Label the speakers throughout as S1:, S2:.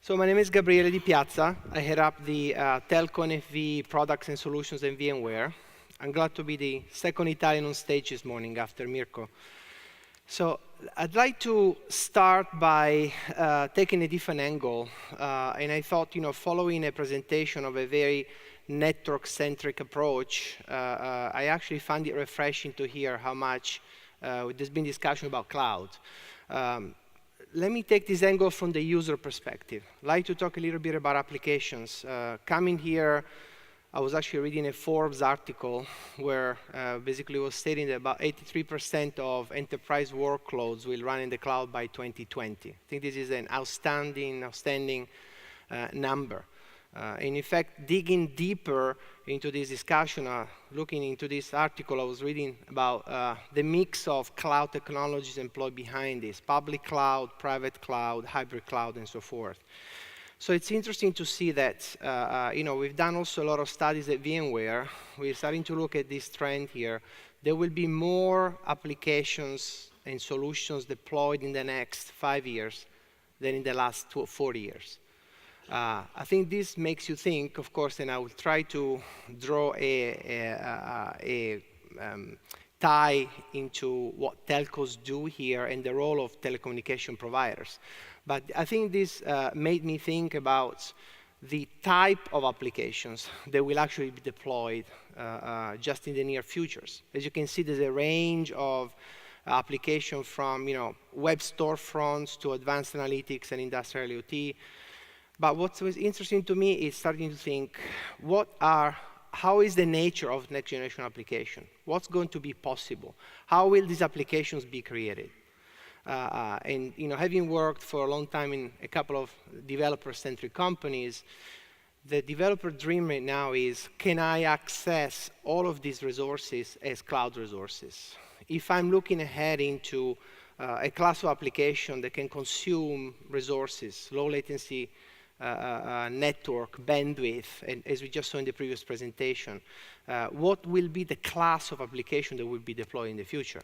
S1: So my name is Gabriele Di Piazza. I head up the Telco NFV products and solutions in VMware. I'm glad to be the second Italian on stage this morning after Mirko. So I'd like to start by taking a different angle. And I thought, following a presentation of a very network-centric approach, I actually find it refreshing to hear how much there's been discussion about cloud. Let me take this angle from the user perspective. I'd like to talk a little bit about applications. Coming here, I was actually reading a Forbes article where basically it was stating that about 83% of enterprise workloads will run in the cloud by 2020. I think this is an outstanding number. And in fact, digging deeper into this discussion, looking into this article, I was reading about the mix of cloud technologies employed behind this: public cloud, private cloud, hybrid cloud, and so forth. So it's interesting to see that, we've done also a lot of studies at VMware. We're starting to look at this trend here. There will be more applications and solutions deployed in the next 5 years than in the last 40 years. I think this makes you think, of course, and I will try to draw a tie into what telcos do here and the role of telecommunication providers. But I think this made me think about the type of applications that will actually be deployed just in the near futures. As you can see, there's a range of applications from web storefronts to advanced analytics and industrial IoT. But what was interesting to me is starting to think, how is the nature of next generation application? What's going to be possible? How will these applications be created? And having worked for a long time in a couple of developer-centric companies, the developer dream right now is, can I access all of these resources as cloud resources? If I'm looking ahead into a class of application that can consume resources, low latency, network bandwidth, and as we just saw in the previous presentation, what will be the class of application that will be deployed in the future?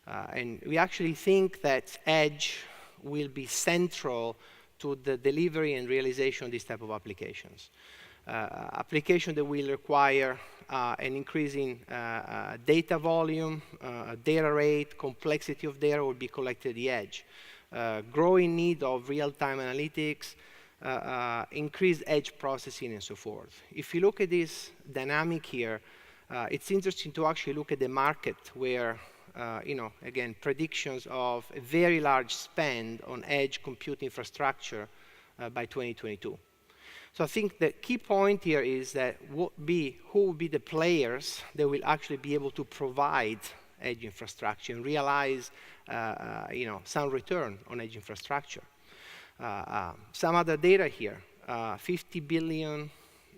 S1: And we actually think that edge will be central to the delivery and realization of these type of applications. Application that will require an increasing data volume, data rate, complexity of data will be collected at the edge. Growing need of real-time analytics, increased edge processing, and so forth. If you look at this dynamic here, it's interesting to actually look at the market where, again, predictions of a very large spend on edge compute infrastructure by 2022. So I think the key point here is that who will be the players that will actually be able to provide edge infrastructure and realize, some return on edge infrastructure. Some other data here, 50 billion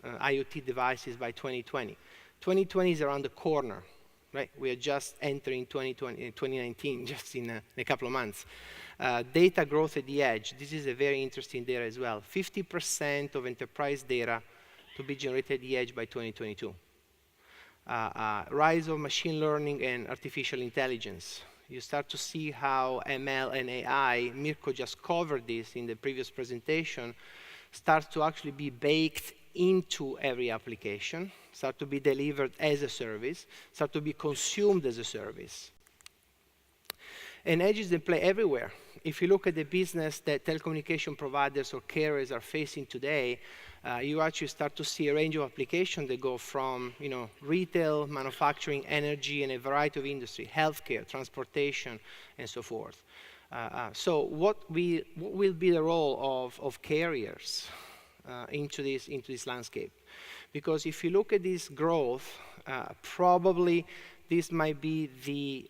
S1: IoT devices by 2020. 2020 is around the corner, right? We are just entering 2019, just in a couple of months. Data growth at the edge. This is a very interesting data as well. 50% of enterprise data to be generated at the edge by 2022. Rise of machine learning and artificial intelligence. You start to see how ML and AI, Mirko just covered this in the previous presentation, starts to actually be baked into every application, start to be delivered as a service, start to be consumed as a service. And edge is in play everywhere. If you look at the business that telecommunication providers or carriers are facing today, you actually start to see a range of applications that go from retail, manufacturing, energy, and a variety of industry, healthcare, transportation, and so forth. So what will be the role of carriers into this landscape? Because if you look at this growth, probably this might be the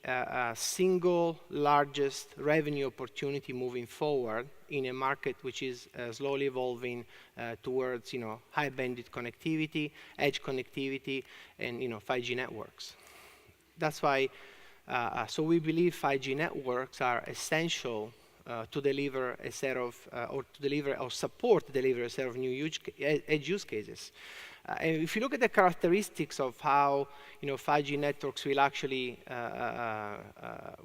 S1: single largest revenue opportunity moving forward in a market which is slowly evolving towards high bandwidth connectivity, edge connectivity, and 5G networks. That's why, so we believe 5G networks are essential to deliver a set of, or support deliver a set of new edge use cases. And if you look at the characteristics of how 5G networks will actually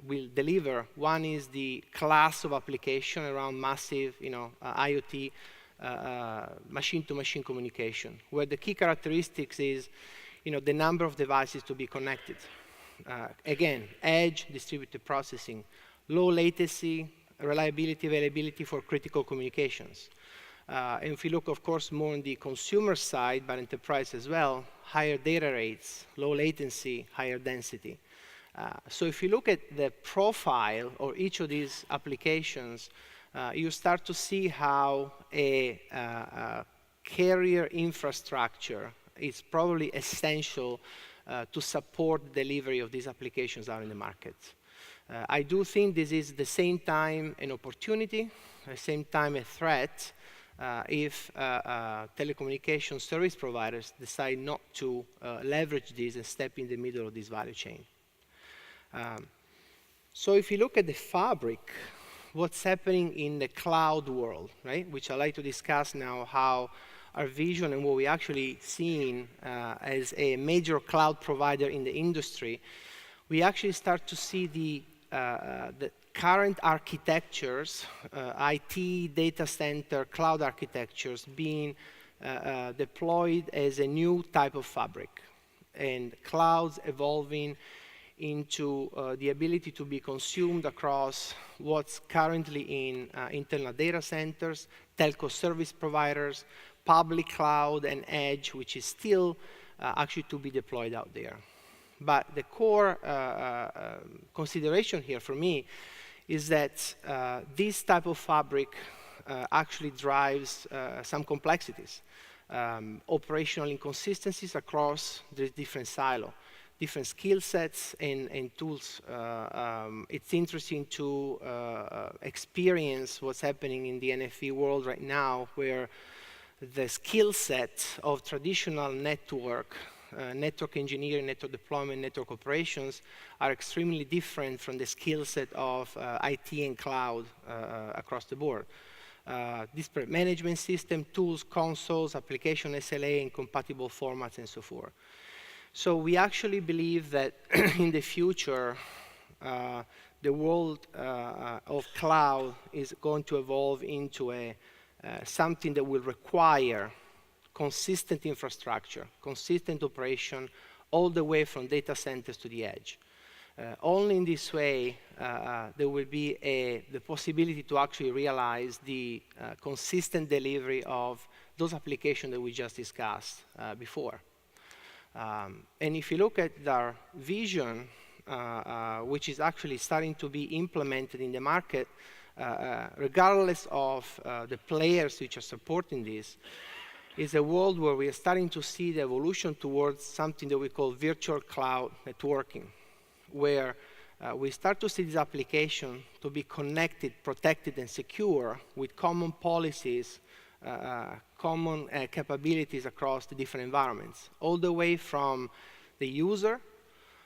S1: will deliver, one is the class of application around massive IoT machine-to-machine communication, where the key characteristics is the number of devices to be connected. Again, edge, distributed processing, low latency, reliability, availability for critical communications. And if we look, of course, more on the consumer side, but enterprise as well, higher data rates, low latency, higher density. So if you look at the profile of each of these applications, you start to see how a carrier infrastructure is probably essential to support the delivery of these applications out in the market. I do think this is at the same time an opportunity, at the same time a threat, if telecommunication service providers decide not to leverage this and step in the middle of this value chain. So if you look at the fabric, what's happening in the cloud world, right? Which I like to discuss now, how our vision and what we actually seeing as a major cloud provider in the industry, we actually start to see the current architectures, IT, data center, cloud architectures being deployed as a new type of fabric, and clouds evolving into the ability to be consumed across what's currently in internal data centers, telco service providers, public cloud, and edge, which is still actually to be deployed out there. But the core consideration here for me is that this type of fabric actually drives some complexities, operational inconsistencies across the different silos, different skill sets and tools. It's interesting to experience what's happening in the NFV world right now, where the skill set of traditional network engineering, network deployment, network operations are extremely different from the skill set of IT and cloud across the board. Disparate management system, tools, consoles, application SLA, and compatible formats, and so forth. So we actually believe that in the future, the world of cloud is going to evolve into something that will require consistent infrastructure, consistent operation, all the way from data centers to the edge. Only in this way there will be the possibility to actually realize the consistent delivery of those applications that we just discussed before. And if you look at our vision, which is actually starting to be implemented in the market, regardless of the players which are supporting this, is a world where we are starting to see the evolution towards something that we call virtual cloud networking, where we start to see this application to be connected, protected, and secure with common policies, common capabilities across the different environments, all the way from the user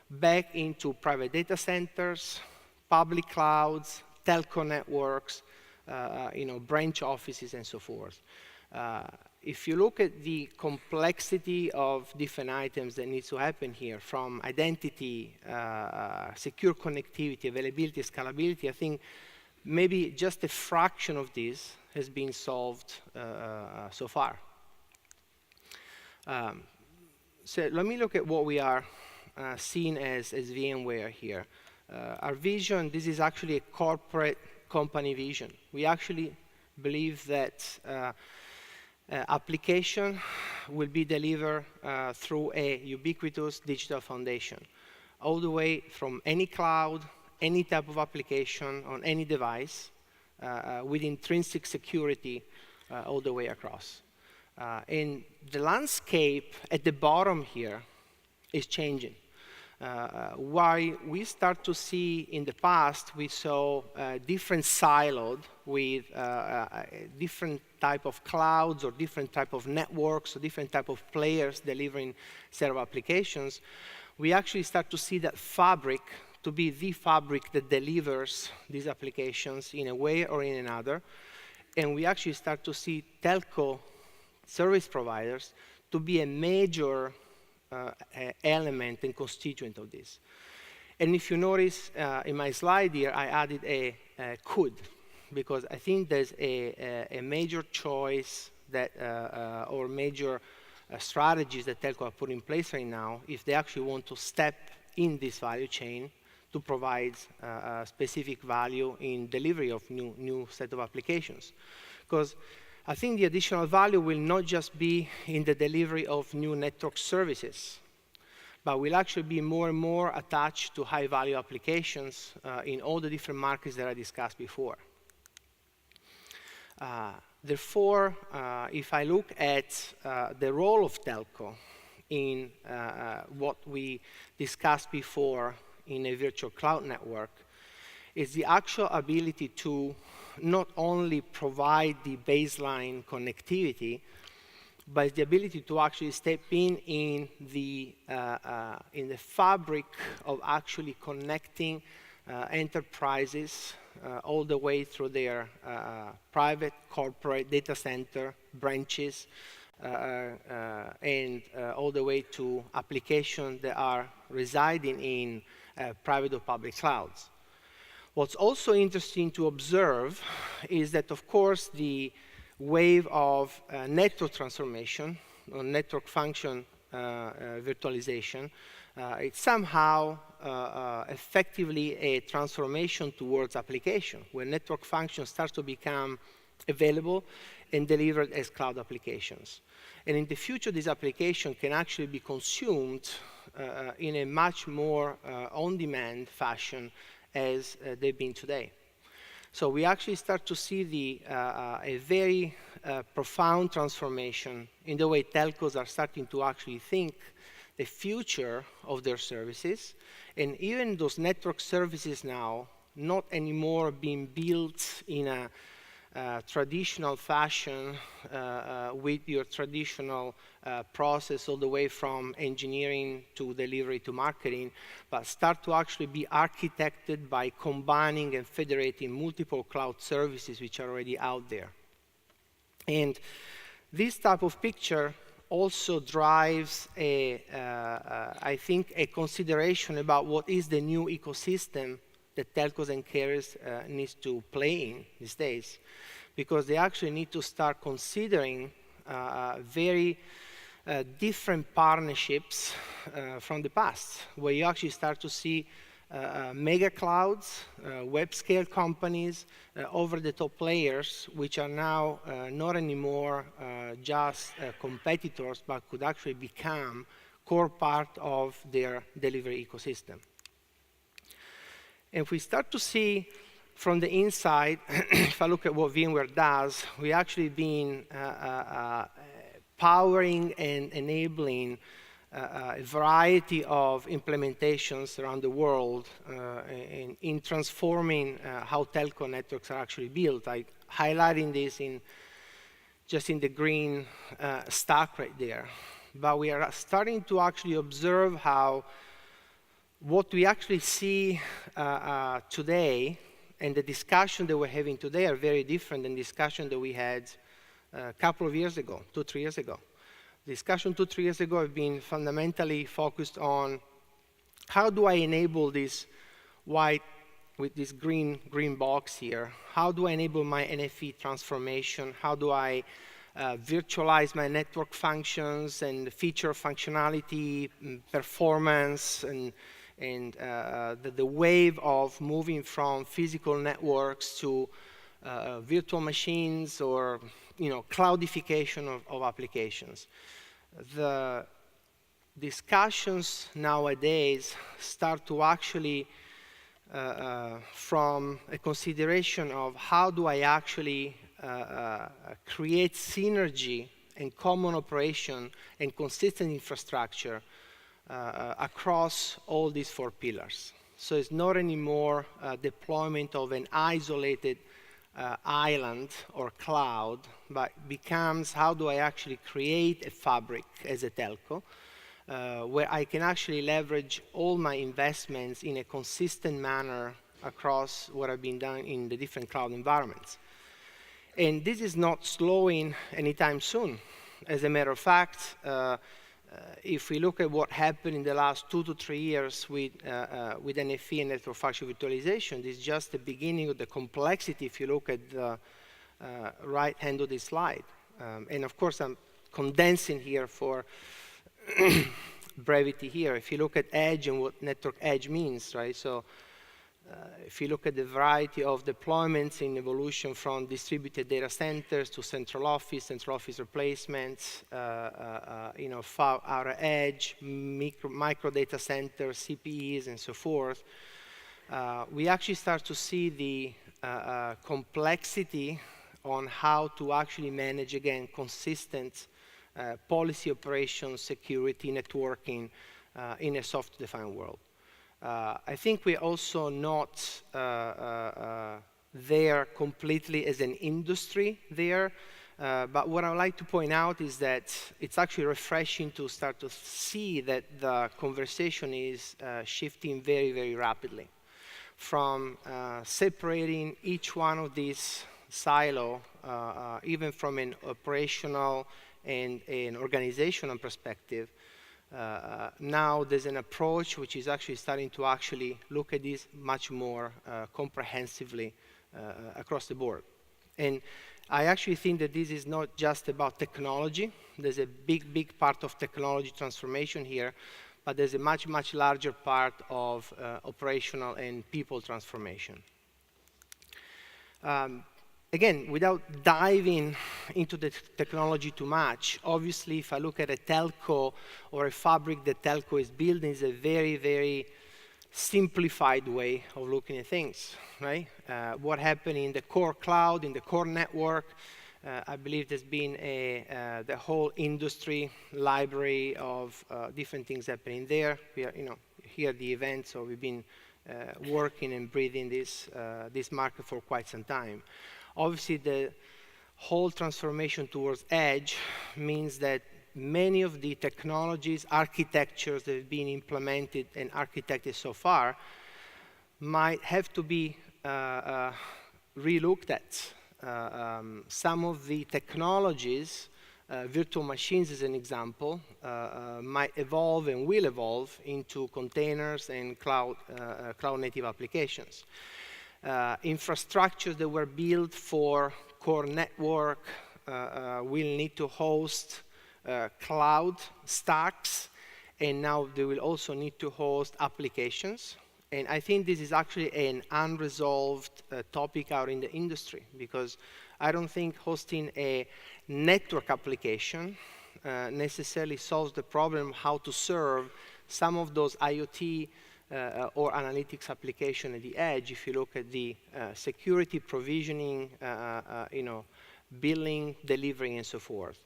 S1: back into private data centers, public clouds, telco networks, branch offices, and so forth. If you look at the complexity of different items that needs to happen here, from identity, secure connectivity, availability, scalability, I think maybe just a fraction of this has been solved so far. So let me look at what we are seeing as VMware here. Our vision, this is actually a corporate company vision. We actually believe that application will be delivered through a ubiquitous digital foundation, all the way from any cloud, any type of application on any device, with intrinsic security all the way across. And the landscape at the bottom here is changing. Why we start to see in the past, we saw different siloed with different type of clouds or different type of networks or different type of players delivering set of applications. We actually start to see that fabric to be the fabric that delivers these applications in a way or in another. And we actually start to see telco service providers to be a major element and constituent of this. And if you notice in my slide here, I added a could, because I think there's a major choice that, or major strategies that telco are putting in place right now if they actually want to step in this value chain to provide specific value in delivery of new set of applications. Because I think the additional value will not just be in the delivery of new network services, but will actually be more and more attached to high-value applications in all the different markets that I discussed before. Therefore, if I look at the role of telco in what we discussed before in a virtual cloud network, is the actual ability to not only provide the baseline connectivity, but the ability to actually step in the fabric of actually connecting enterprises all the way through their private, corporate data center, branches, and all the way to applications that are residing in private or public clouds. What's also interesting to observe is that, of course, the wave of network transformation, or network function virtualization, it's somehow effectively a transformation towards application, where network functions start to become available and delivered as cloud applications. And in the future, this application can actually be consumed in a much more on-demand fashion as they've been today. So we actually start to see a very profound transformation in the way telcos are starting to actually think the future of their services, and even those network services now not anymore being built in a traditional fashion with your traditional process all the way from engineering to delivery to marketing, but start to actually be architected by combining and federating multiple cloud services which are already out there. And this type of picture also drives I think, a consideration about what is the new ecosystem that telcos and carriers needs to play in these days, because they actually need to start considering very different partnerships from the past, where you actually start to see mega clouds, web-scale companies, over-the-top players, which are now not anymore just competitors, but could actually become core part of their delivery ecosystem. And if we start to see from the inside, if I look at what VMware does, we actually been powering and enabling a variety of implementations around the world in transforming how telco networks are actually built. I'm highlighting this just in the green stack right there. But we are starting to actually observe how what we actually see today and the discussion that we're having today are very different than the discussion that we had a couple of years ago, 2-3 years ago. The discussion 2-3 years ago have been fundamentally focused on how do I enable this white with this green box here? How do I enable my NFV transformation? How do I virtualize my network functions and feature functionality, performance, and the wave of moving from physical networks to virtual machines or cloudification of applications. The discussions nowadays start to actually from a consideration of how do I actually create synergy and common operation and consistent infrastructure across all these 4 pillars. So it's not anymore deployment of an isolated island or cloud, but becomes how do I actually create a fabric as a telco where I can actually leverage all my investments in a consistent manner across what have been done in the different cloud environments. And this is not slowing anytime soon. As a matter of fact, if we look at what happened in the last 2 to 3 years with NFV and network function virtualization, this is just the beginning of the complexity if you look at the right hand of this slide. And of course, I'm condensing here for brevity here. If you look at edge and what network edge means, right? So if you look at the variety of deployments in evolution from distributed data centers to central office replacements, far outer edge, micro data centers, CPEs, and so forth, we actually start to see the complexity on how to actually manage, again, consistent policy operations, security, networking in a software-defined world. I think we're also not there completely as an industry there, but what I would like to point out is that it's actually refreshing to start to see that the conversation is shifting very, very rapidly from separating each one of these silo, even from an operational and an organizational perspective. Now there's an approach which is actually starting to actually look at this much more comprehensively across the board. And I actually think that this is not just about technology. There's a big, big part of technology transformation here, but there's a much, much larger part of operational and people transformation. Again, without diving into the technology too much, obviously, if I look at a telco or a fabric that telco is building, is a very, very simplified way of looking at things, right? What happened in the core cloud, in the core network, I believe there's been the whole industry library of different things happening there. We are, here at the event, so we've been working and breathing this market for quite some time. Obviously, the whole transformation towards edge means that many of the technologies, architectures that have been implemented and architected so far might have to be relooked at. Some of the technologies, virtual machines as an example, might evolve and will evolve into containers and cloud native applications. Infrastructures that were built for core network will need to host cloud stacks, and now they will also need to host applications. And I think this is actually an unresolved topic out in the industry, because I don't think hosting a network application necessarily solves the problem how to serve some of those IoT or analytics application at the edge. If you look at the security, provisioning, billing, delivery, and so forth.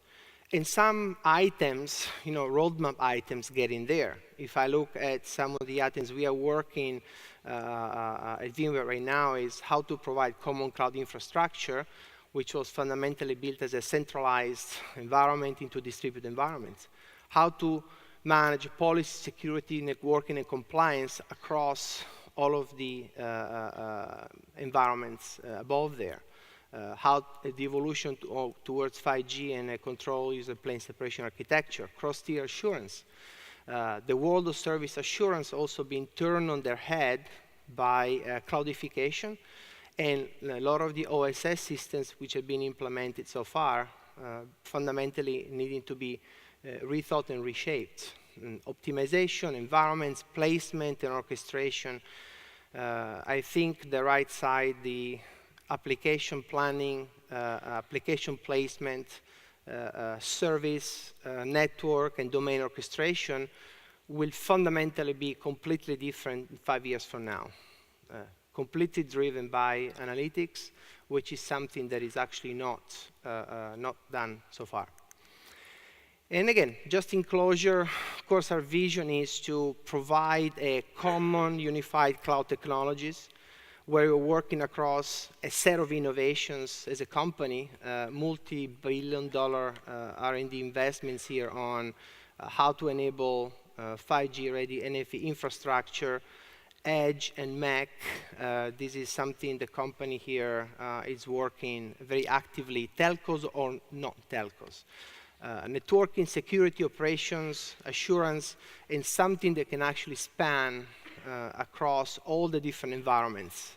S1: And some items, roadmap items get in there. If I look at some of the items we are working at VMware right now is how to provide common cloud infrastructure, which was fundamentally built as a centralized environment into distributed environments. How to manage policy, security, networking, and compliance across all of the environments above there. How the evolution towards 5G and a control user plane separation architecture, cross-tier assurance. The world of service assurance also being turned on their head by cloudification, and a lot of the OSS systems which have been implemented so far fundamentally needing to be rethought and reshaped. Optimization, environments, placement, and orchestration. I think the right side, the application planning, application placement, service, network, and domain orchestration will fundamentally be completely different 5 years from now. Completely driven by analytics, which is something that is actually not done so far. And again, just in closure, of course, our vision is to provide a common unified cloud technologies where we're working across a set of innovations as a company, multi-billion-dollar R&D investments here on how to enable 5G-ready NFV infrastructure, Edge and Mac. This is something the company here is working very actively, telcos or not telcos. networking, security, operations, assurance, and something that can actually span across all the different environments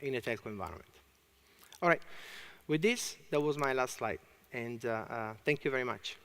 S1: in a telco environment. All right, with this, that was my last slide, and thank you very much.